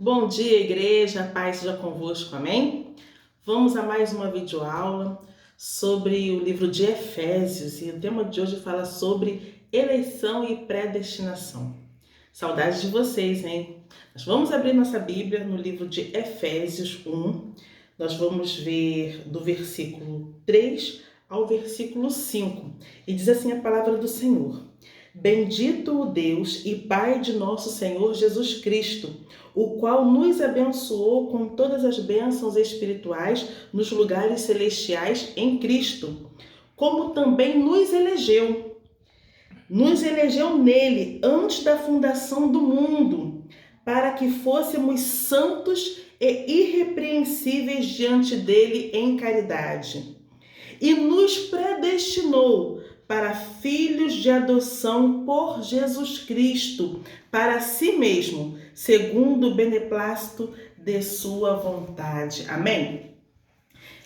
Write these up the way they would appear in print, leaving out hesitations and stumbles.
Bom dia, igreja, a paz seja convosco, amém? Vamos a mais uma videoaula sobre o livro de Efésios e o tema de hoje fala sobre eleição e predestinação. Saudades de vocês, hein? Nós vamos abrir nossa Bíblia no livro de Efésios 1, nós vamos ver do versículo 3 ao versículo 5 e diz assim a palavra do Senhor: Bendito o Deus e Pai de nosso Senhor Jesus Cristo, o qual nos abençoou com todas as bênçãos espirituais nos lugares celestiais em Cristo, como também nos elegeu. Nos elegeu nele antes da fundação do mundo, para que fôssemos santos e irrepreensíveis diante dele em caridade. E nos predestinou para filhos de adoção por Jesus Cristo, para si mesmo, segundo o beneplácito de sua vontade. Amém?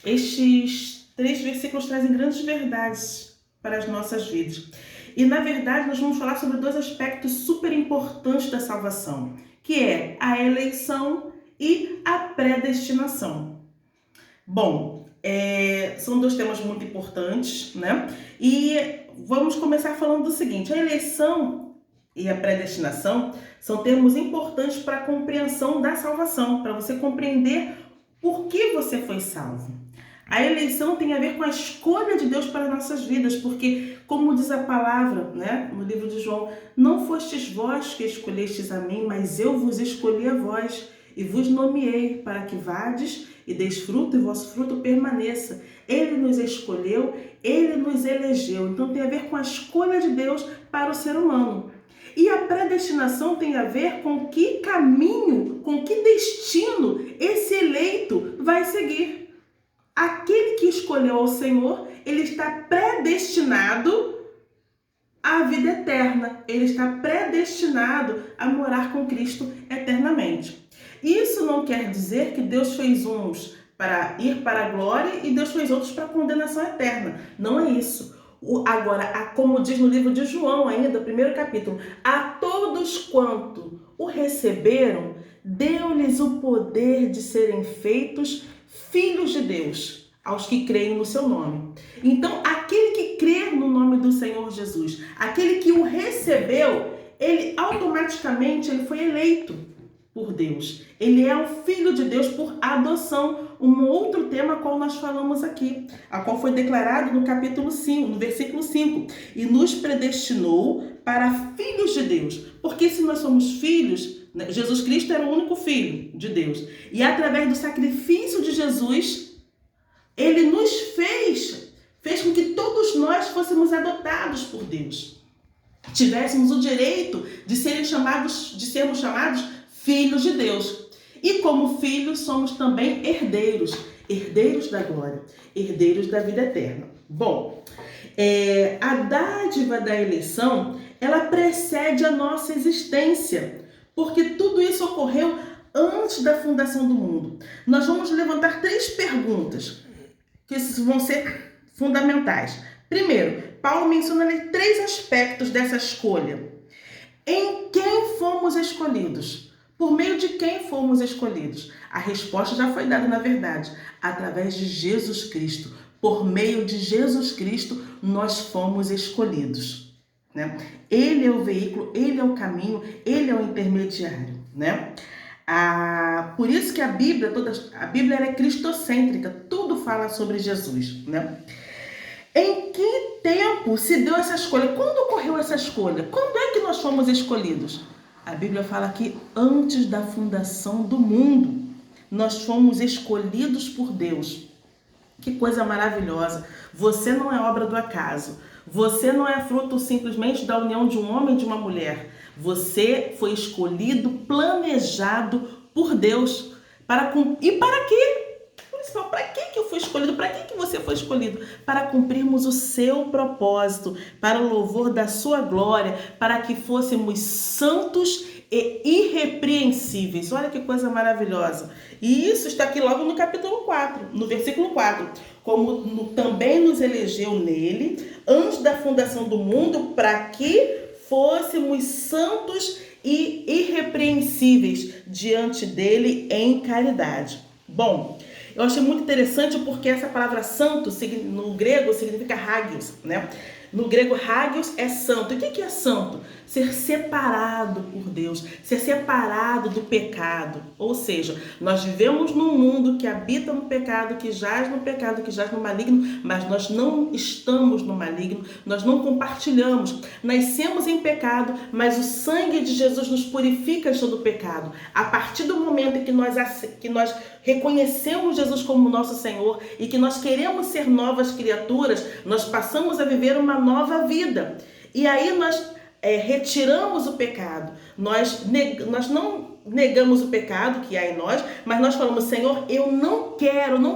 Estes 3 versículos trazem grandes verdades para as nossas vidas. E, na verdade, nós vamos falar sobre 2 aspectos super importantes da salvação, que é a eleição e a predestinação. Bom, são 2 temas muito importantes, né? E vamos começar falando do seguinte: a eleição e a predestinação são termos importantes para a compreensão da salvação, para você compreender por que você foi salvo. A eleição tem a ver com a escolha de Deus para nossas vidas, porque, como diz a palavra, né, no livro de João, não fostes vós que escolhestes a mim, mas eu vos escolhi a vós e vos nomeei para que vades e deis fruto e vosso fruto permaneça. Ele nos escolheu, ele nos elegeu. Então tem a ver com a escolha de Deus para o ser humano. E a predestinação tem a ver com que caminho, com que destino esse eleito vai seguir. Aquele que escolheu ao Senhor, ele está predestinado à vida eterna. Ele está predestinado a morar com Cristo eternamente. Isso não quer dizer que Deus fez uns para ir para a glória e Deus fez outros para a condenação eterna. Não é isso. Agora, como diz no livro de João, ainda, primeiro capítulo, a todos quanto o receberam, deu-lhes o poder de serem feitos filhos de Deus, aos que creem no seu nome. Então, aquele que crê no nome do Senhor Jesus, aquele que o recebeu, ele automaticamente ele foi eleito por Deus. Ele é um filho de Deus por adoção, um outro tema a qual nós falamos aqui, a qual foi declarado no capítulo 5, no versículo 5, e nos predestinou para filhos de Deus. Porque se nós somos filhos, Jesus Cristo era o único filho de Deus. E através do sacrifício de Jesus, ele nos fez com que todos nós fôssemos adotados por Deus. Tivéssemos o direito de sermos chamados filhos de Deus. E como filhos, somos também herdeiros. Herdeiros da glória. Herdeiros da vida eterna. Bom, a dádiva da eleição, ela precede a nossa existência. Porque tudo isso ocorreu antes da fundação do mundo. Nós vamos levantar 3 perguntas que vão ser fundamentais. Primeiro, Paulo menciona 3 aspectos dessa escolha. Em quem fomos escolhidos? Por meio de quem fomos escolhidos? A resposta já foi dada, na verdade, através de Jesus Cristo. Por meio de Jesus Cristo, nós fomos escolhidos. Né? Ele é o veículo, ele é o caminho, ele é o intermediário. Né? Por isso que a Bíblia ela é cristocêntrica, tudo fala sobre Jesus. Né? Em que tempo se deu essa escolha? Quando ocorreu essa escolha? Quando é que nós fomos escolhidos? A Bíblia fala que antes da fundação do mundo, nós fomos escolhidos por Deus. Que coisa maravilhosa! Você não é obra do acaso. Você não é fruto simplesmente da união de um homem e de uma mulher. Você foi escolhido, planejado por Deus. E para quê? Para que eu fui escolhido? Para que você foi escolhido? Para cumprirmos o seu propósito, para o louvor da sua glória, para que fôssemos santos e irrepreensíveis. Olha que coisa maravilhosa. E isso está aqui logo no capítulo 4, no versículo 4. Como também nos elegeu nele, antes da fundação do mundo, para que fôssemos santos e irrepreensíveis diante dele em caridade. Bom, eu achei muito interessante porque essa palavra santo no grego significa hagios, né? No grego, hagios é santo. E o que é santo? Ser separado por Deus, ser separado do pecado. Ou seja, nós vivemos num mundo que habita no pecado, que jaz no maligno, mas nós não estamos no maligno, nós não compartilhamos. Nascemos em pecado, mas o sangue de Jesus nos purifica de todo o pecado. A partir do momento em que nós reconhecemos Jesus como nosso Senhor e que nós queremos ser novas criaturas, nós passamos a viver uma nova vida. E aí nós retiramos o pecado. Nós não negamos o pecado que há em nós, mas nós falamos: Senhor, eu não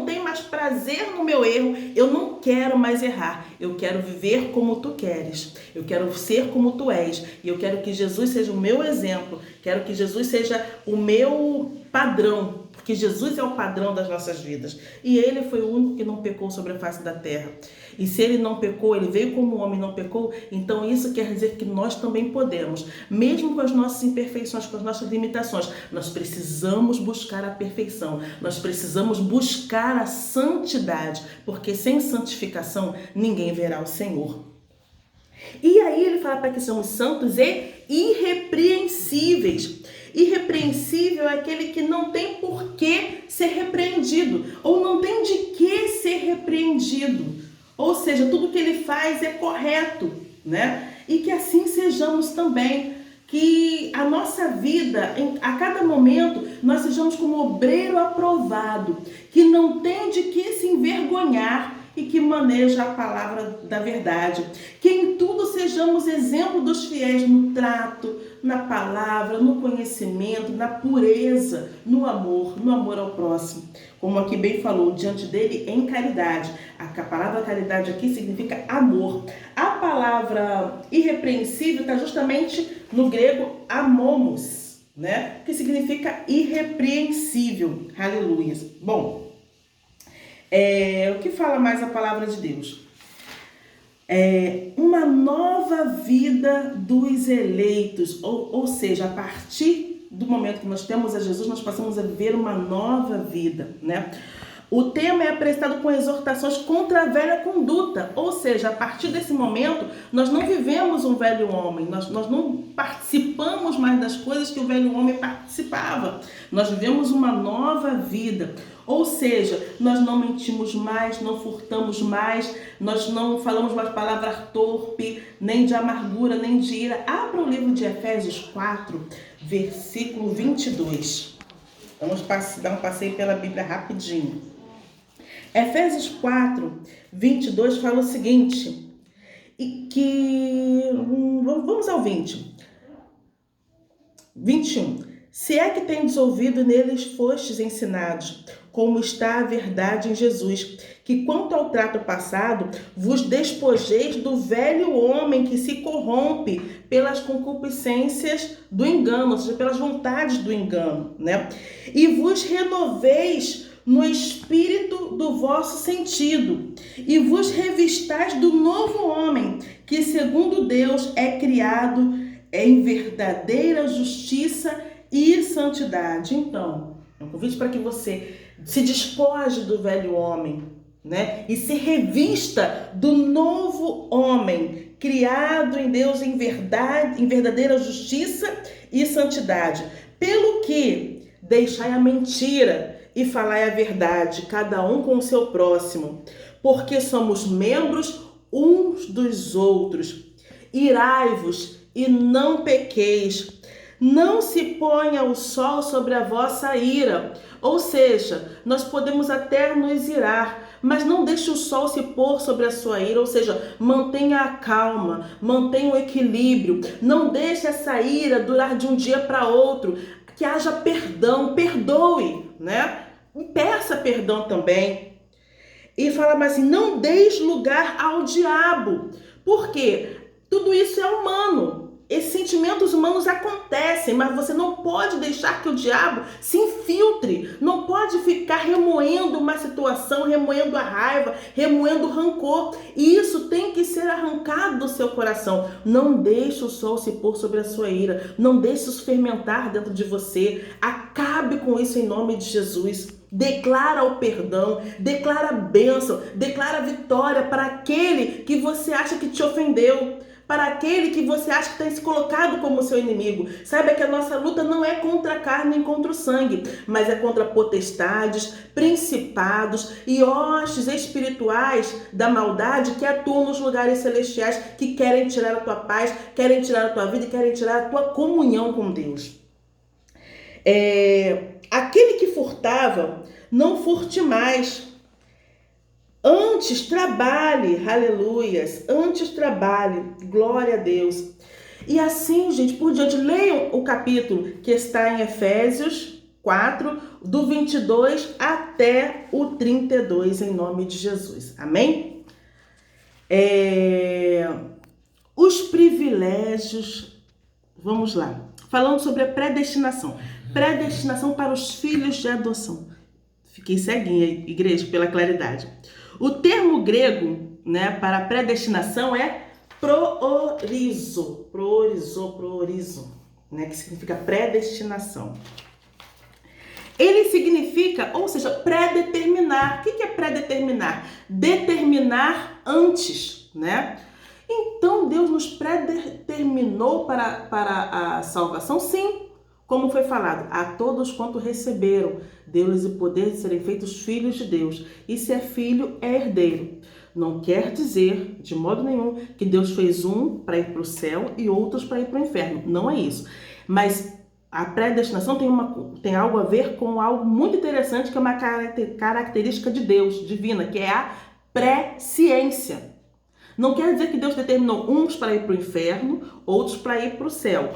tenho mais prazer no meu erro, eu não quero mais errar, eu quero viver como tu queres, eu quero ser como tu és, e eu quero que Jesus seja o meu exemplo, quero que Jesus seja o meu padrão, porque Jesus é o padrão das nossas vidas, e ele foi o único que não pecou sobre a face da terra. E se ele não pecou, ele veio como homem e não pecou, então isso quer dizer que nós também podemos, mesmo com as nossas imperfeições, com as nossas limitações, nós precisamos buscar a perfeição, nós precisamos buscar a santidade, porque sem santificação ninguém verá o Senhor. E aí ele fala para que somos santos e irrepreensíveis. Irrepreensível é aquele que não tem por que ser repreendido, ou não tem de que ser repreendido. Ou seja, tudo que ele faz é correto, né? E que assim sejamos também, que a nossa vida, a cada momento, nós sejamos como obreiro aprovado, que não tem de que se envergonhar e que maneja a palavra da verdade. Que em tudo sejamos exemplo dos fiéis no trato, na palavra, no conhecimento, na pureza, no amor ao próximo. Como aqui bem falou, diante dele em caridade. A palavra caridade aqui significa amor. A palavra irrepreensível está justamente no grego amomos, né? Que significa irrepreensível. Aleluia. Bom, o que fala mais a palavra de Deus? Uma nova vida dos eleitos, ou seja, a partir do momento que nós temos a Jesus, nós passamos a viver uma nova vida, né? O tema é apresentado com exortações contra a velha conduta, ou seja, a partir desse momento, nós não vivemos um velho homem, nós não participamos mais das coisas que o velho homem participava, nós vivemos uma nova vida, ou seja, nós não mentimos mais, não furtamos mais, nós não falamos mais palavra torpe, nem de amargura, nem de ira. Abra o livro de Efésios 4, versículo 22. Vamos dar um passeio pela Bíblia rapidinho. Efésios 4, 22 fala o seguinte, vamos ao 21. Se é que tendes ouvido, neles fostes ensinados, como está a verdade em Jesus, que quanto ao trato passado, vos despojeis do velho homem que se corrompe pelas concupiscências do engano, ou seja, pelas vontades do engano, né? E vos renoveis no espírito do vosso sentido, e vos revistais do novo homem, que segundo Deus é criado em verdadeira justiça e santidade. Então, é um convite para que você se despoje do velho homem, né? E se revista do novo homem, criado em Deus em verdade, em verdadeira justiça e santidade. Pelo que deixai a mentira e falai a verdade, cada um com o seu próximo, porque somos membros uns dos outros. Irai-vos e não pequeis. Não se ponha o sol sobre a vossa ira. Ou seja, nós podemos até nos irar, mas não deixe o sol se pôr sobre a sua ira, ou seja, mantenha a calma, mantenha o equilíbrio, não deixe essa ira durar de um dia para outro, que haja perdão, perdoe, né? E peça perdão também. E fala mais assim, não deis lugar ao diabo, porque tudo isso é humano. esses sentimentos humanos acontecem, mas você não pode deixar que o diabo se infiltre. Não pode ficar remoendo uma situação, remoendo a raiva, remoendo o rancor. E isso tem que ser arrancado do seu coração. Não deixe o sol se pôr sobre a sua ira. Não deixe isso fermentar dentro de você. Acabe com isso em nome de Jesus. Declara o perdão, declara a bênção, declara a vitória para aquele que você acha que te ofendeu, para aquele que você acha que tem se colocado como seu inimigo. Saiba que a nossa luta não é contra a carne nem contra o sangue, mas é contra potestades, principados e hostes espirituais da maldade que atuam nos lugares celestiais, que querem tirar a tua paz, querem tirar a tua vida e querem tirar a tua comunhão com Deus. Aquele que furtava, não furte mais. Antes trabalhe, aleluias, antes trabalhe, glória a Deus. E assim, gente, por diante, leiam o capítulo que está em Efésios 4, do 22 até o 32, em nome de Jesus. Amém? Os privilégios, vamos lá, falando sobre a predestinação. Predestinação para os filhos de adoção. Fiquei ceguinha, igreja, pela claridade. O termo grego, né, para predestinação é proorizo, né, que significa predestinação. Ele significa, ou seja, predeterminar. O que é predeterminar? Determinar antes, né? Então, Deus nos predeterminou para a salvação? Sim. Como foi falado, a todos quanto receberam, deu-lhes o poder de serem feitos filhos de Deus. E se é filho, é herdeiro. Não quer dizer, de modo nenhum, que Deus fez um para ir para o céu e outros para ir para o inferno. Não é isso. Mas a predestinação tem algo a ver com algo muito interessante, que é uma característica de Deus, divina, que é a presciência. Não quer dizer que Deus determinou uns para ir para o inferno, outros para ir para o céu.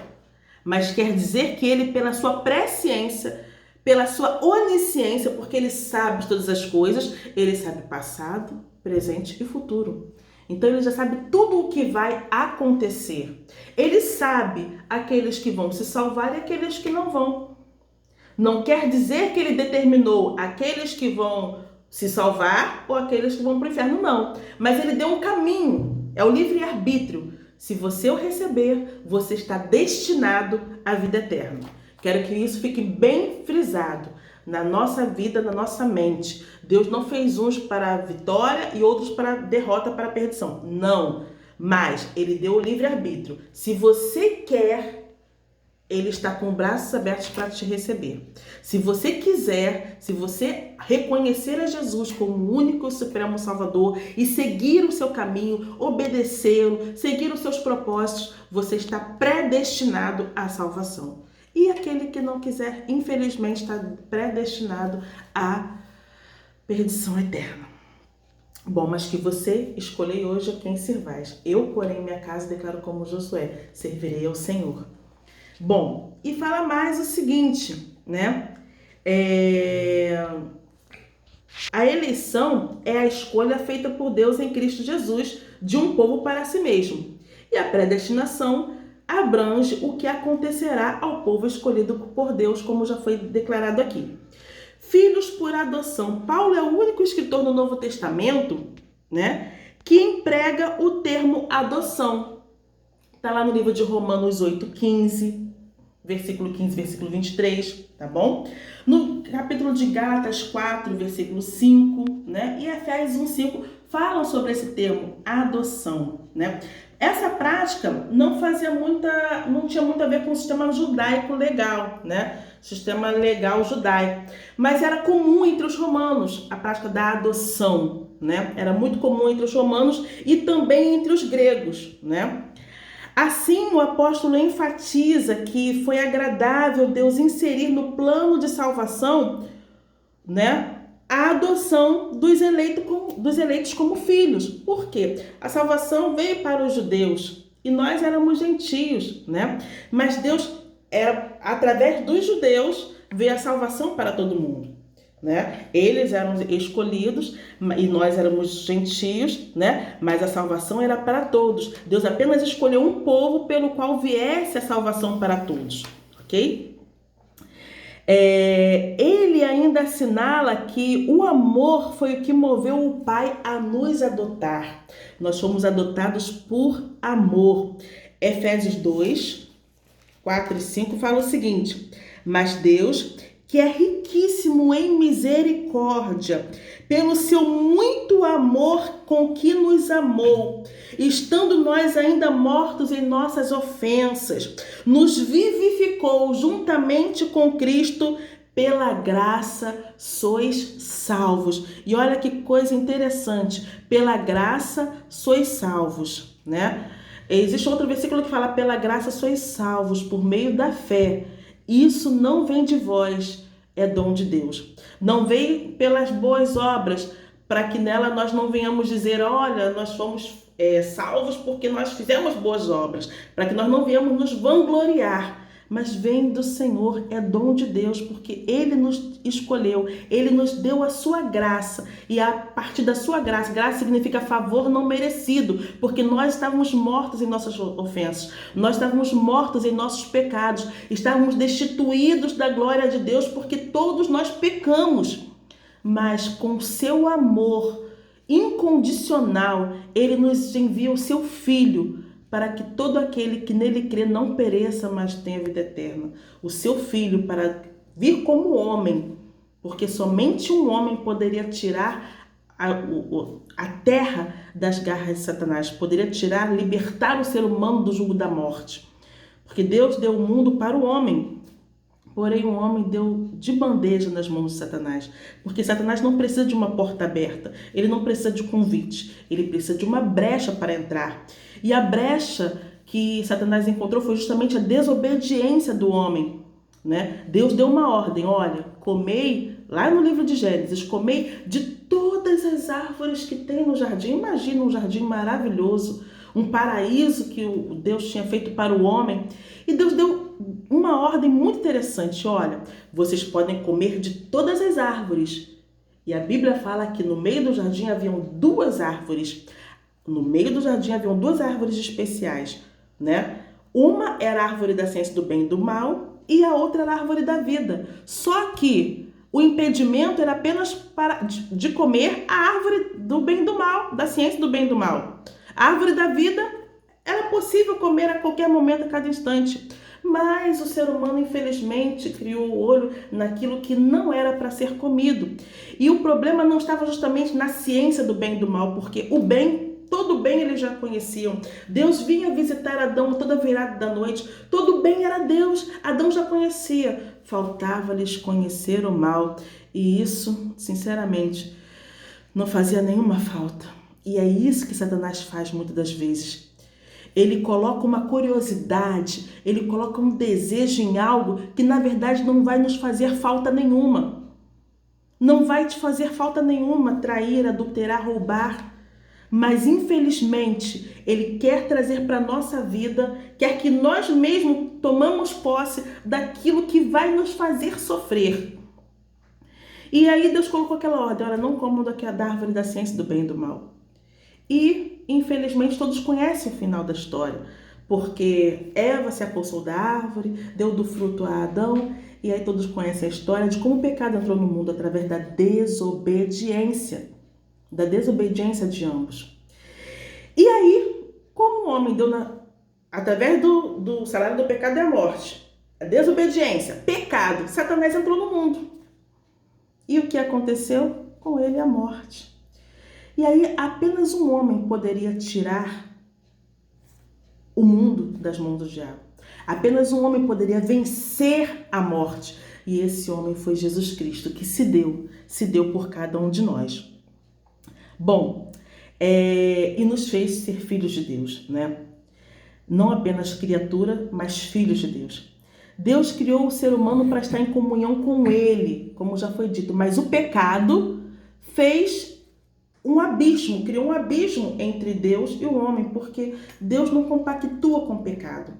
Mas quer dizer que ele, pela sua presciência, pela sua onisciência, porque ele sabe todas as coisas, ele sabe passado, presente e futuro. Então ele já sabe tudo o que vai acontecer. Ele sabe aqueles que vão se salvar e aqueles que não vão. Não quer dizer que ele determinou aqueles que vão se salvar ou aqueles que vão para o inferno, não. Mas ele deu um caminho, é o livre-arbítrio. Se você o receber, você está destinado à vida eterna. Quero que isso fique bem frisado na nossa vida, na nossa mente. Deus não fez uns para a vitória e outros para a derrota, para a perdição. Não. Mas Ele deu o livre-arbítrio. Se você quer, Ele está com braços abertos para te receber. Se você quiser, se você reconhecer a Jesus como o único e supremo Salvador e seguir o seu caminho, obedecê-lo, seguir os seus propósitos, você está predestinado à salvação. E aquele que não quiser, infelizmente, está predestinado à perdição eterna. Bom, mas que você escolhei hoje a quem servais. Eu, porém, minha casa declaro como Josué, servirei ao Senhor. Bom, e fala mais o seguinte, né? A eleição é a escolha feita por Deus em Cristo Jesus de um povo para si mesmo. E a predestinação abrange o que acontecerá ao povo escolhido por Deus, como já foi declarado aqui. Filhos por adoção. Paulo é o único escritor no Novo Testamento, né, que emprega o termo adoção. Está lá no livro de Romanos 8:15, versículo 15, versículo 23, tá bom? No capítulo de Gálatas 4, versículo 5, né? E Efésios 1:5 falam sobre esse termo, adoção, né? Essa prática não tinha muito a ver com o sistema judaico legal, né? Sistema legal judaico. Mas era comum entre os romanos a prática da adoção, né? Era muito comum entre os romanos e também entre os gregos, né? Assim, o apóstolo enfatiza que foi agradável Deus inserir no plano de salvação, né, a adoção dos eleitos como filhos. Por quê? A salvação veio para os judeus e nós éramos gentios, né? Mas Deus, através dos judeus, veio a salvação para todo mundo. né? Eles eram escolhidos e nós éramos gentios, né? Mas a salvação era para todos. Deus apenas escolheu um povo pelo qual viesse a salvação para todos, ok? Ele ainda assinala que o amor foi o que moveu o Pai a nos adotar. Nós fomos adotados por amor. Efésios 2, 4 e 5 fala o seguinte: mas Deus, que é riquíssimo em misericórdia, pelo seu muito amor com que nos amou, estando nós ainda mortos em nossas ofensas, nos vivificou juntamente com Cristo, pela graça sois salvos. E olha que coisa interessante, pela graça sois salvos, né? Existe outro versículo que fala, pela graça sois salvos, por meio da fé. Isso não vem de vós, é dom de Deus. Não vem pelas boas obras, para que nela nós não venhamos dizer, olha, nós fomos salvos porque nós fizemos boas obras, para que nós não venhamos nos vangloriar. Mas vem do Senhor, é dom de Deus, porque Ele nos escolheu, Ele nos deu a sua graça, e a partir da sua graça, graça significa favor não merecido, porque nós estávamos mortos em nossas ofensas, nós estávamos mortos em nossos pecados, estávamos destituídos da glória de Deus, porque todos nós pecamos, mas com seu amor incondicional, Ele nos envia o seu Filho, para que todo aquele que nele crê não pereça, mas tenha vida eterna. O seu Filho para vir como homem, porque somente um homem poderia tirar a terra das garras de Satanás, poderia tirar, libertar o ser humano do jugo da morte. Porque Deus deu o mundo para o homem, porém o homem deu de bandeja nas mãos de Satanás, porque Satanás não precisa de uma porta aberta, ele não precisa de convite, ele precisa de uma brecha para entrar. E a brecha que Satanás encontrou foi justamente a desobediência do homem, né? Deus deu uma ordem, olha, comei, lá no livro de Gênesis, comei de todas as árvores que tem no jardim. Imagina um jardim maravilhoso, um paraíso que Deus tinha feito para o homem. E Deus deu uma ordem muito interessante, olha, vocês podem comer de todas as árvores. E a Bíblia fala que no meio do jardim haviam duas árvores. No meio do jardim haviam duas árvores especiais, né? Uma era a árvore da ciência do bem e do mal e a outra era a árvore da vida. Só que o impedimento era apenas de comer a árvore do bem e do mal, da ciência do bem e do mal. A árvore da vida era possível comer a qualquer momento, a cada instante. Mas o ser humano, infelizmente, criou o olho naquilo que não era para ser comido. E o problema não estava justamente na ciência do bem e do mal, porque o bem, todo bem eles já conheciam. Deus vinha visitar Adão toda virada da noite. Todo bem era Deus. Adão já conhecia. Faltava-lhes conhecer o mal. E isso, sinceramente, não fazia nenhuma falta. E é isso que Satanás faz muitas das vezes. Ele coloca uma curiosidade, ele coloca um desejo em algo que na verdade não vai nos fazer falta nenhuma. Não vai te fazer falta nenhuma trair, adulterar, roubar. Mas infelizmente ele quer trazer para a nossa vida, quer que nós mesmos tomamos posse daquilo que vai nos fazer sofrer. E aí Deus colocou aquela ordem, olha, não comam da árvore da ciência do bem e do mal. E infelizmente todos conhecem o final da história, porque Eva se apossou da árvore, deu do fruto a Adão, e aí todos conhecem a história de como o pecado entrou no mundo através da desobediência de ambos. E aí, como o homem deu através do salário do pecado é a morte, a desobediência, pecado, Satanás entrou no mundo. E o que aconteceu? Com ele a morte. E aí apenas um homem poderia tirar o mundo das mãos do diabo. Apenas um homem poderia vencer a morte. E esse homem foi Jesus Cristo, que se deu por cada um de nós. Bom, e nos fez ser filhos de Deus, né? Não apenas criatura, mas filhos de Deus. Deus criou o ser humano para estar em comunhão com Ele, como já foi dito, mas o pecado fez criou um abismo entre Deus e o homem, porque Deus não compactua com o pecado.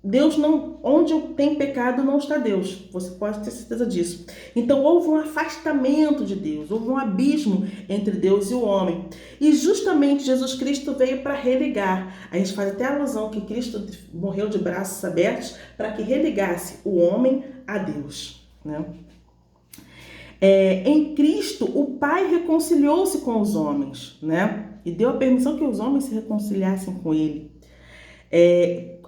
Deus não, onde tem pecado não está Deus, você pode ter certeza disso. Então houve um afastamento de Deus, houve um abismo entre Deus e o homem. E justamente Jesus Cristo veio para religar. A gente faz até a alusão que Cristo morreu de braços abertos para que religasse o homem a Deus, né? Em Cristo, o Pai reconciliou-se com os homens, né? E deu a permissão que os homens se reconciliassem com Ele.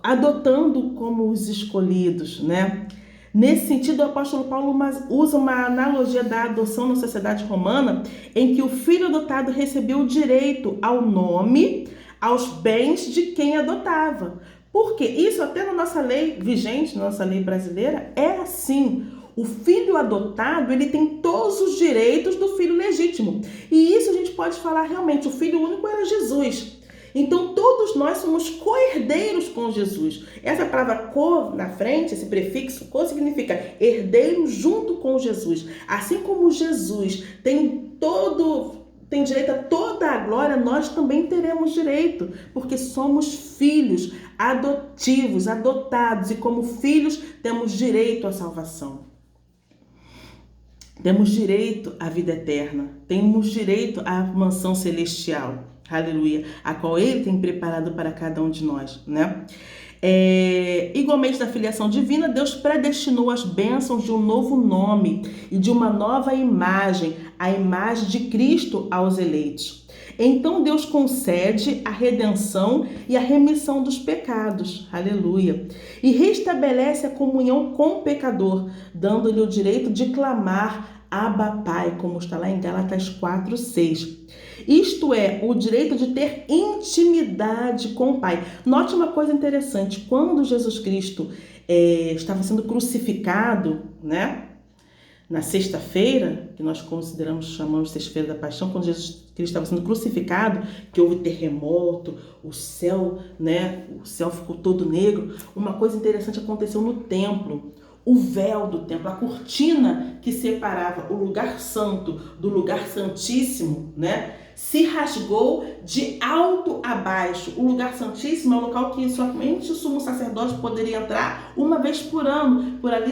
Adotando como os escolhidos, né? Nesse sentido, o apóstolo Paulo usa uma analogia da adoção na sociedade romana, em que o filho adotado recebeu o direito ao nome, aos bens de quem adotava. Porque isso até na nossa lei vigente, na nossa lei brasileira, é assim. O filho adotado, ele tem todos os direitos do filho legítimo. E isso a gente pode falar realmente, o filho único era Jesus. Então, todos nós somos co-herdeiros com Jesus. Essa palavra co na frente, esse prefixo co, significa herdeiro junto com Jesus. Assim como Jesus tem direito a toda a glória, nós também teremos direito, porque somos filhos adotivos, adotados, e como filhos temos direito à salvação. Temos direito à vida eterna, temos direito à mansão celestial. Aleluia, a qual Ele tem preparado para cada um de nós, né? Igualmente da filiação divina, Deus predestinou as bênçãos de um novo nome e de uma nova imagem, a imagem de Cristo aos eleitos. Então Deus concede a redenção e a remissão dos pecados, aleluia, e restabelece a comunhão com o pecador, dando-lhe o direito de clamar Abba Pai, como está lá em Gálatas 4:6. Isto é, o direito de ter intimidade com o Pai. Note uma coisa interessante, quando Jesus Cristo estava sendo crucificado, né? Na sexta-feira, que nós chamamos de sexta-feira da paixão, quando Jesus Cristo estava sendo crucificado, que houve terremoto, o céu, né? O céu ficou todo negro. Uma coisa interessante aconteceu no templo. O véu do templo, a cortina que separava o lugar santo do lugar santíssimo, né, se rasgou de alto a baixo. O lugar santíssimo é um local que somente o sumo sacerdote poderia entrar uma vez por ano, por ali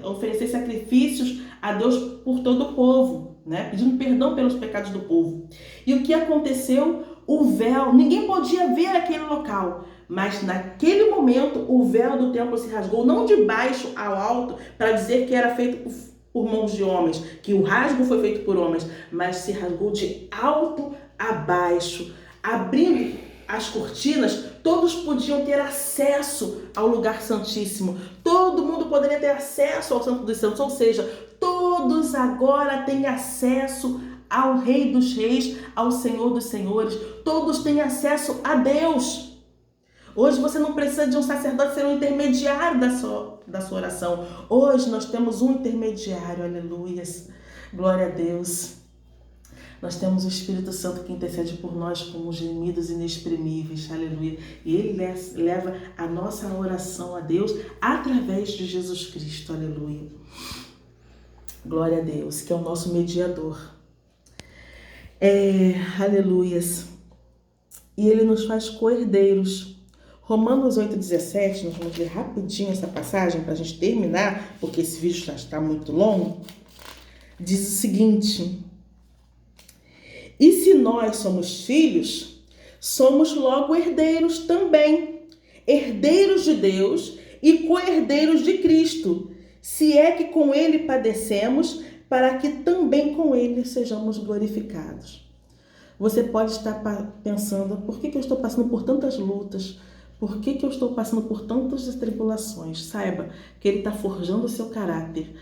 oferecer sacrifícios a Deus por todo o povo, né, pedindo perdão pelos pecados do povo. E o que aconteceu? O véu, ninguém podia ver aquele local. Mas naquele momento o véu do templo se rasgou, não de baixo ao alto, para dizer que era feito por mãos de homens, que o rasgo foi feito por homens, mas se rasgou de alto a baixo, abrindo as cortinas. Todos podiam ter acesso ao lugar santíssimo, todo mundo poderia ter acesso ao Santo dos Santos, ou seja, todos agora têm acesso ao Rei dos Reis, ao Senhor dos Senhores, todos têm acesso a Deus. Hoje você não precisa de um sacerdote ser um intermediário da sua oração. Hoje nós temos um intermediário, aleluias, glória a Deus. Nós temos o Espírito Santo que intercede por nós com gemidos inexprimíveis, aleluia. E Ele leva a nossa oração a Deus através de Jesus Cristo, aleluia. Glória a Deus, que é o nosso mediador. Aleluias. E Ele nos faz co-herdeiros. Romanos 8,17, nós vamos ler rapidinho essa passagem para a gente terminar, porque esse vídeo já está muito longo. Diz o seguinte: e se nós somos filhos, somos logo herdeiros também, herdeiros de Deus e co-herdeiros de Cristo, se é que com Ele padecemos, para que também com Ele sejamos glorificados. Você pode estar pensando, por que eu estou passando por tantas lutas? Por que eu estou passando por tantas tribulações? Saiba que Ele está forjando o seu caráter.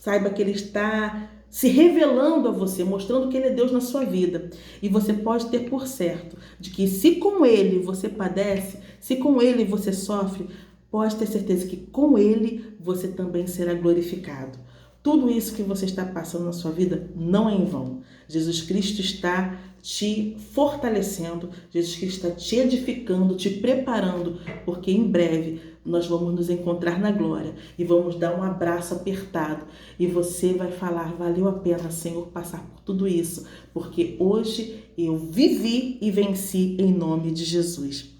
Saiba que Ele está se revelando a você, mostrando que Ele é Deus na sua vida. E você pode ter por certo de que se com Ele você padece, se com Ele você sofre, pode ter certeza que com Ele você também será glorificado. Tudo isso que você está passando na sua vida não é em vão. Jesus Cristo está te fortalecendo, Jesus Cristo está te edificando, te preparando, porque em breve nós vamos nos encontrar na glória e vamos dar um abraço apertado e você vai falar, valeu a pena, Senhor, passar por tudo isso, porque hoje eu vivi e venci em nome de Jesus.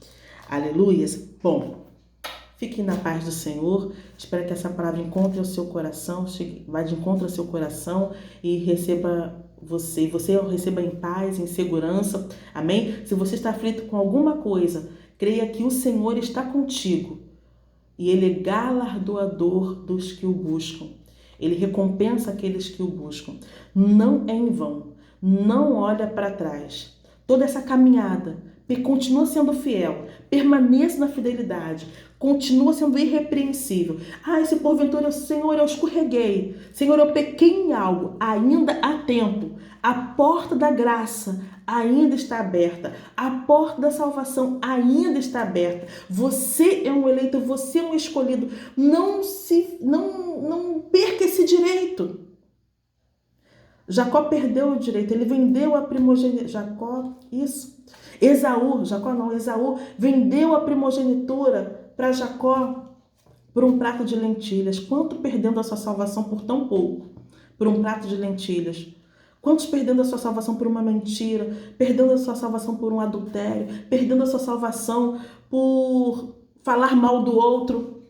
Aleluias. Bom, Fique na paz do Senhor. Espero que essa palavra encontre o seu coração, vá de encontro ao seu coração e receba você receba em paz, em segurança. Amém? Se você está aflito com alguma coisa, creia que o Senhor está contigo e Ele é galardoador dos que o buscam. Ele recompensa aqueles que o buscam. Não é em vão. Não olha para trás. Toda essa caminhada, continua sendo fiel, permaneça na fidelidade, continua sendo irrepreensível. Se porventura, Senhor, eu escorreguei, Senhor, eu pequei em algo, ainda há tempo. A porta da graça ainda está aberta, a porta da salvação ainda está aberta. Você é um eleito, você é um escolhido. Não perca esse direito. Jacó perdeu o direito, ele vendeu a primogenitura. Esaú vendeu a primogenitura para Jacó por um prato de lentilhas. Quanto perdendo a sua salvação por tão pouco? Por um prato de lentilhas. Quantos perdendo a sua salvação por uma mentira? Perdendo a sua salvação por um adultério? Perdendo a sua salvação por falar mal do outro?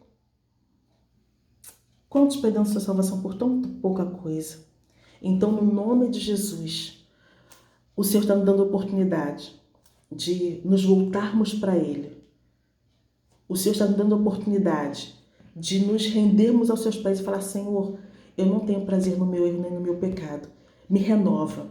Quantos perdendo a sua salvação por tão pouca coisa? Então, no nome de Jesus, o Senhor está nos dando a oportunidade de nos voltarmos para Ele. O Senhor está nos dando a oportunidade de nos rendermos aos seus pés e falar: Senhor, eu não tenho prazer no meu erro nem no meu pecado. Me renova.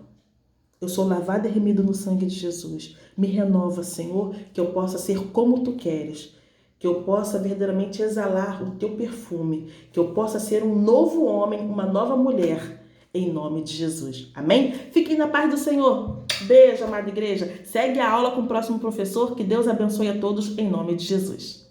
Eu sou lavado e remido no sangue de Jesus. Me renova, Senhor, que eu possa ser como Tu queres. Que eu possa verdadeiramente exalar o Teu perfume. Que eu possa ser um novo homem, uma nova mulher. Em nome de Jesus. Amém? Fiquem na paz do Senhor. Beijo, amada igreja. Segue a aula com o próximo professor. Que Deus abençoe a todos em nome de Jesus.